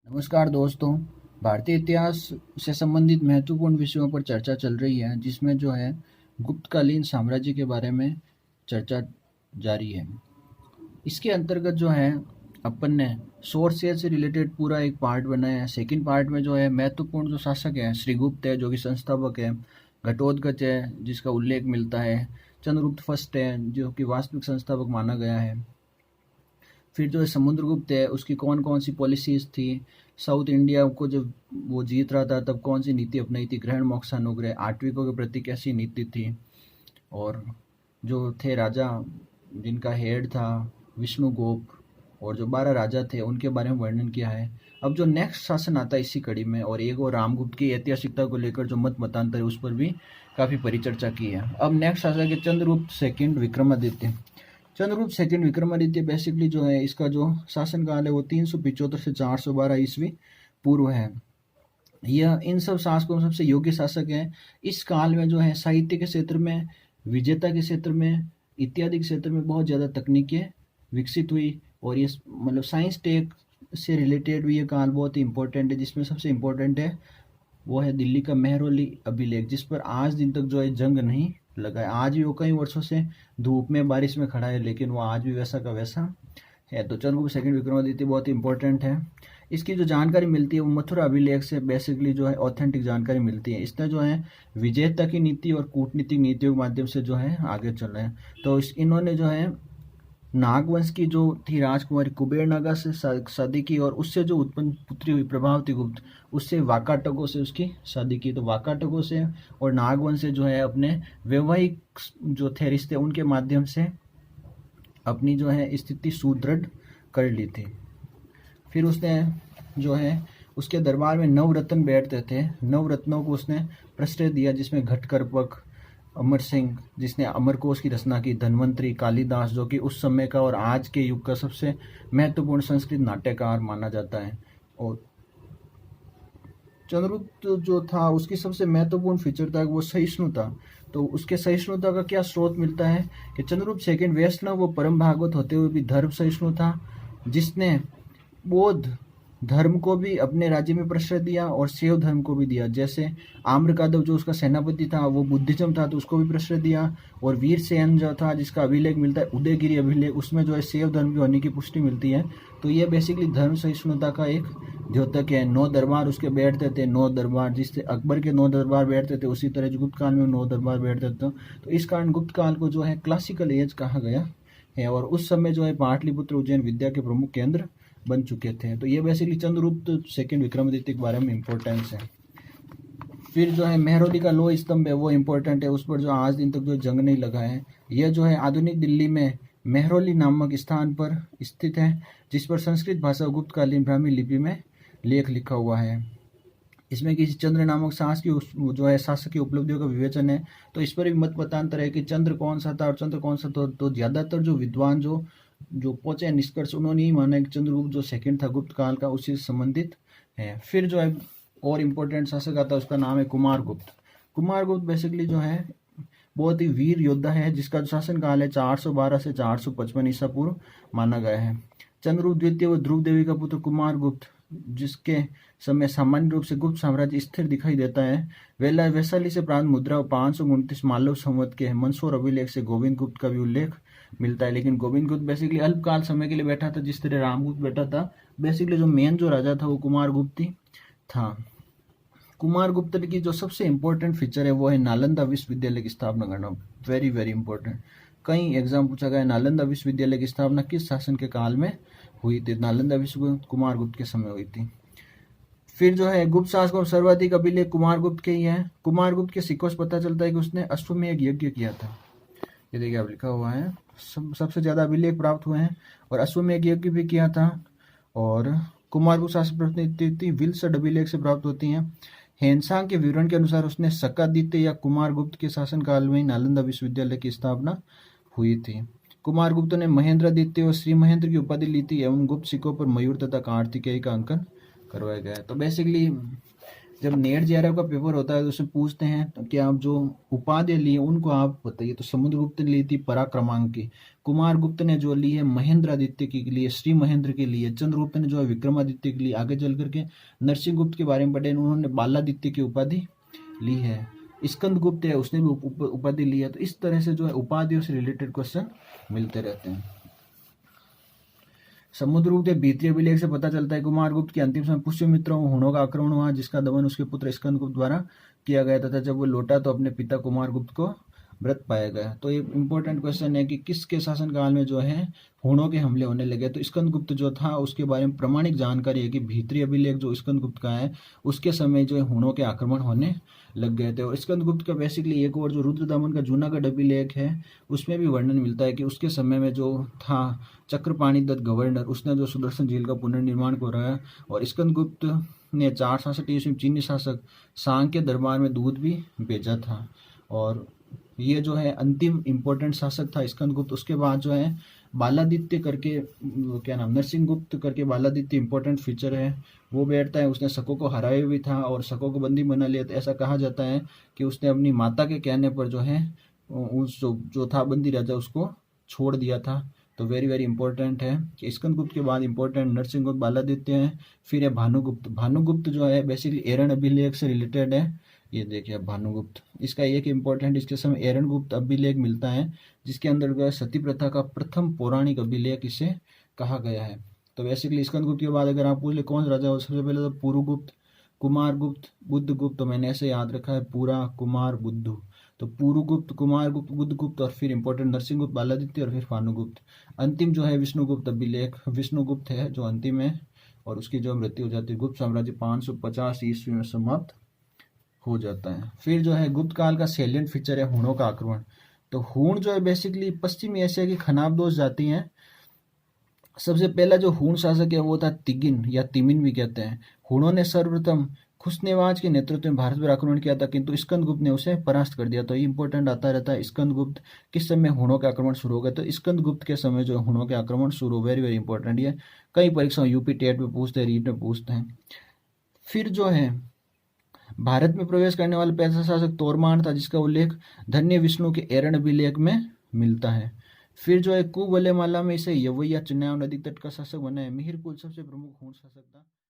नमस्कार दोस्तों। भारतीय इतिहास से संबंधित महत्वपूर्ण विषयों पर चर्चा चल रही है, जिसमें जो है गुप्तकालीन साम्राज्य के बारे में चर्चा जारी है। इसके अंतर्गत जो है अपन ने सोर्सेज से रिलेटेड पूरा एक पार्ट बनाया है। सेकंड पार्ट में जो है महत्वपूर्ण जो शासक है श्रीगुप्त है, जो कि संस्थापक है। घटोत्कच है, जिसका उल्लेख मिलता है। चंद्रगुप्त फर्स्ट है, जो कि वास्तविक संस्थापक माना गया है। फिर जो है समुद्रगुप्त है, उसकी कौन कौन सी पॉलिसीज थी। साउथ इंडिया को जब वो जीत रहा था तब कौन सी नीति अपनाई थी। ग्रहण मोक्षानुग्रह, आठविकों के प्रति कैसी नीति थी। और जो थे राजा, जिनका हेड था विष्णुगोप, और जो 12 राजा थे उनके बारे में वर्णन किया है। अब जो नेक्स्ट शासन आता है इसी कड़ी में, और एक और रामगुप्त की ऐतिहासिकता को लेकर जो मत मतांतर है उस पर भी काफ़ी परिचर्चा की है। अब नेक्स्ट शासक है Chandragupta second Vikramaditya. Chandragupta second Vikramaditya basically जो है इसका जो शासनकाल है वो 375 से 412 ईस्वी पूर्व है। यह इन सब शासकों में सबसे योग्य शासक है। इस काल में जो है साहित्य के क्षेत्र में, विजेता के क्षेत्र में, इत्यादि के क्षेत्र में बहुत ज़्यादा तकनीकें विकसित हुई। और ये मतलब साइंस टेक से रिलेटेड भी ये काल बहुत ही इंपॉर्टेंट है, जिसमें सबसे इम्पोर्टेंट है वो है दिल्ली का मेहरौली अभिलेख, जिस पर आज दिन तक जो है जंग नहीं लगा है। आज भी वो कई वर्षों से धूप में बारिश में खड़ा है, लेकिन वो आज भी वैसा का वैसा है। तो चंद्रगुप्त सेकंड विक्रमादित्य बहुत ही इंपॉर्टेंट है। इसकी जो जानकारी मिलती है वो मथुरा अभिलेख से बेसिकली जो है ऑथेंटिक जानकारी मिलती है। इसने जो है विजेता की नीति और कूटनीतिक नीतियों के माध्यम से जो है आगे चल रहे हैं। तो इन्होंने जो है नागवंश की जो थी राजकुमारी कुबेरनागा से शादी की, और उससे जो उत्पन्न पुत्री हुई प्रभावती गुप्त, उससे वाकाटकों से उसकी शादी की। तो वाकाटकों से और नागवंश से जो है अपने वैवाहिक जो थे रिश्ते, उनके माध्यम से अपनी जो है स्थिति सुदृढ़ कर ली थी। फिर उसने जो है उसके दरबार में नवरत्न बैठते थे। नवरत्नों को उसने प्रश्रय दिया, जिसमें घटकरपक, अमर सिंह जिसने अमरकोश की रचना की, धन्वंतरी, कालिदास जो कि उस समय का और आज के युग का सबसे महत्वपूर्ण संस्कृत नाट्यकार माना जाता है। और चंद्रगुप्त जो था उसकी सबसे महत्वपूर्ण फीचर था वो सहिष्णुता। तो उसके सहिष्णुता का क्या स्रोत मिलता है कि चंद्रगुप्त सेकंड वैष्णव व परम भागवत होते हुए भी धर्म सहिष्णु था, जिसने बौद्ध धर्म को भी अपने राज्य में प्रश्रय दिया और शैव धर्म को भी दिया। जैसे आम्रकादव जो उसका सेनापति था वो बुद्धिज्म था, तो उसको भी प्रश्रय दिया। और वीरसेन जो था, जिसका अभिलेख मिलता है उदयगिरी अभिलेख, उसमें जो है शैव धर्म की होने की पुष्टि मिलती है। तो ये बेसिकली धर्म सहिष्णुता का एक द्योतक है। 9 दरबार उसके बैठते थे, 9 दरबार, जिससे अकबर के 9 दरबार बैठते थे उसी तरह गुप्त काल में 9 दरबार बैठते थे। तो इस कारण गुप्त काल को जो है क्लासिकल एज कहा गया है। और उस समय जो है पाटलिपुत्र उज्जैन विद्या के प्रमुख केंद्र बन चुके थे। तो ये बेसिकली चंद्रगुप्त सेकंड विक्रमादित्य के बारे में इम्पोर्टेंस है। फिर जो है मेहरौली का लोह स्तंभ है वो इम्पोर्टेंट है, उस पर जो आज दिन तक जो जंग नहीं लगा है। यह जो है आधुनिक दिल्ली में मेहरौली नामक स्थान पर स्थित है, जिस पर संस्कृत भाषा गुप्तकालीन ब्राह्मी लिपि में लेख लिखा हुआ है। इसमें किसी चंद्र नामक जो है शासक की उपलब्धियों का विवेचन है। तो इस पर भी मत मतांतर है कि चंद्र कौन सा था और चंद्र कौन सा था। तो ज्यादातर जो विद्वान जो जो पहुंचे निष्कर्ष, उन्होंने ही माना कि चंद्रगुप्त जो सेकंड था गुप्त काल का, उसी से संबंधित है। फिर जो है और इम्पोर्टेंट शासक आता है, उसका नाम है कुमारगुप्त। कुमारगुप्त बेसिकली जो है बहुत ही वीर योद्धा है, जिसका जो शासन काल है 412 से 455 ईसा पूर्व माना गया है। चंद्रगुप्त द्वितीय व ध्रुव देवी का पुत्र कुमारगुप्त, जिसके समय सामान्य रूप से गुप्त साम्राज्य स्थिर दिखाई देता है। वैशाली से प्राप्त मुद्रा 529 मालव संवत के मंदसौर अभिलेख से गोविंद गुप्त का भी उल्लेख मिलता है। लेकिन गोविंद गुप्त बेसिकली अल्पकाल समय के लिए बैठा था, जिस तरह रामगुप्त बैठा था। बेसिकली जो मेन जो राजा था वो कुमारगुप्त ही था। कुमारगुप्त की जो सबसे इंपॉर्टेंट फीचर है वो है नालंदा विश्वविद्यालय की स्थापना करना। Very very important. कई एग्जाम पूछा गया, नालंदा विश्वविद्यालय की स्थापना किस शासन के काल में हुई थी। नालंदा विश्वविद्यालय कुमारगुप्त के समय हुई थी। फिर जो है गुप्त शासकों में सर्वाधिक अभिलेख कुमारगुप्त के ही है। कुमारगुप्त के सिक्कों से पता चलता है कि उसने अश्वमेध यज्ञ किया था। ये देखिए आप लिखा हुआ है, सबसे ज्यादा अभिलेख प्राप्त हुए हैं। और अश्वमेध यज्ञ भी किया था। और कुमारगुप्त शासक प्रतिनिधि विल्सड अभिलेख से प्राप्त होती हैं। हेनसांग के विवरण के अनुसार उसने शकादित्य या कुमारगुप्त के शासनकाल में ही नालंदा विश्वविद्यालय की स्थापना हुई थी। कुमारगुप्त ने महेंद्रादित्य और श्री महेंद्र की उपाधि ली थी, एवं गुप्त सिक्कों पर मयूर तथा कार्तिकेय का अंकन करवाया गया है। तो बेसिकली जब नेट जेआरएफ का पेपर होता है तो उसमें पूछते हैं तो कि आप जो उपाधि लिए उनको आप बताइए। तो समुद्रगुप्त ने ली थी पराक्रमांकी, कुमारगुप्त ने जो ली है महेंद्रादित्य के लिए, श्री महेंद्र के लिए, चंद्रगुप्त ने जो है विक्रमादित्य के लिए, आगे चल करके नरसिंहगुप्त के बारे में पढ़े, उन्होंने बालादित्य की उपाधि ली है। स्कंदगुप्त है, उसने भी उपाधि ली है। तो इस तरह से जो है उपाधियों से रिलेटेड क्वेश्चन मिलते रहते हैं। समुद्रगुप्त द्वितीय अभिलेख से पता चलता है कुमारगुप्त के अंतिम समय पुष्यमित्रों हुणों का आक्रमण हुआ, जिसका दमन उसके पुत्र स्कंदगुप्त द्वारा किया गया तथा जब वो लौटा तो अपने पिता कुमारगुप्त को व्रत पाया गया। तो ये इंपॉर्टेंट क्वेश्चन है कि किसके शासनकाल में जो है हुणों के हमले होने लगे। तो स्कंदगुप्त जो था उसके बारे में प्रमाणिक जानकारी है कि भीतरी अभिलेख जो स्कंदगुप्त का है उसके समय जो है हुणों के आक्रमण होने लग गए थे। और स्कंदगुप्त का बेसिकली एक और जो रुद्रदमन का जूनागढ़ अभिलेख है उसमें भी वर्णन मिलता है कि उसके समय में जो था चक्रपाणी दत्त गवर्नर, उसने जो सुदर्शन झील का पुनर्निर्माण कराया। और स्कंदगुप्त ने 467 ईस्वी में चीनी शासक सांग के दरबार में दूध भी भेजा था। और ये जो है अंतिम इम्पोर्टेंट शासक था स्कंदगुप्त। उसके बाद जो है बालादित्य करके, क्या नाम, नरसिंहगुप्त करके बालादित्य इम्पोर्टेंट फीचर है, वो बैठता है। उसने शकों को हराया भी था और शकों को बंदी बना लिया। तो ऐसा कहा जाता है कि उसने अपनी माता के कहने पर जो है उस जो था बंदी राजा उसको छोड़ दिया था। तो वेरी वेरी इंपॉर्टेंट है कि स्कंदगुप्त के बाद इंपॉर्टेंट नरसिंहगुप्त, बालादित्य हैं। फिर है भानुगुप्त। भानुगुप्त जो है बेसिकली एरन अभिलेख से रिलेटेड है। ये देखिए भानुगुप्त, इसका एक इम्पोर्टेंट, इसके समय एरनगुप्त अभिलेख मिलता है जिसके अंदर जो है सती प्रथा का प्रथम पौराणिक अभिलेख इसे कहा गया है। तो बेसिकली स्कंदगुप्त के बाद अगर आप पूछ ले कौन राजा हो, सबसे पहले तो पुरुगुप्त, कुमारगुप्त, बुद्धगुप्त। तो मैंने ऐसे याद रखा है पूरा, कुमार, बुद्धू। तो पुरुगुप्त, कुमारगुप्त, बुद्धगुप्त और फिर इंपॉर्टेंट नरसिंहगुप्त, बालादित्य और फिर भानुगुप्त। अंतिम जो है विष्णुगुप्त अभिलेख, विष्णुगुप्त है जो अंतिम है और उसकी जो मृत्यु हो जाती है। गुप्त साम्राज्य 550 ईस्वी में समाप्त हो जाता है। फिर जो है गुप्त काल का सैलिएंट फीचर है हुणों का आक्रमण। तो हुण जो है बेसिकली पश्चिमी एशिया की खनाबदोश जाति हैं। सबसे पहला जो हुण शासक है वो था तिगिन या तिमिन भी कहते हैं। हुणों ने सर्वप्रथम खुशनेवाज के नेतृत्व में भारत पर आक्रमण किया था, किंतु स्कंदगुप्त ने उसे परास्त कर दिया। तो ये इंपॉर्टेंट आता रहता है, स्कंदगुप्त किस समय हुणों के आक्रमण शुरू हो गए। तो स्कंदगुप्त के समय जो हुणों के आक्रमण शुरू, वेरी वेरी इंपॉर्टेंट। ये कई परीक्षाओं यूपी टेट में पूछते हैं, रीट में पूछते हैं। फिर जो है भारत में प्रवेश करने वाला पहला शासक तोरमान था, जिसका उल्लेख धन्य विष्णु के एरन अभिलेख में मिलता है। फिर जो है कुवलयमाला में इसे यवैया चिन्नाव नदी तट का शासक बना है। मिहिर कुल सबसे प्रमुख हुण शासक था।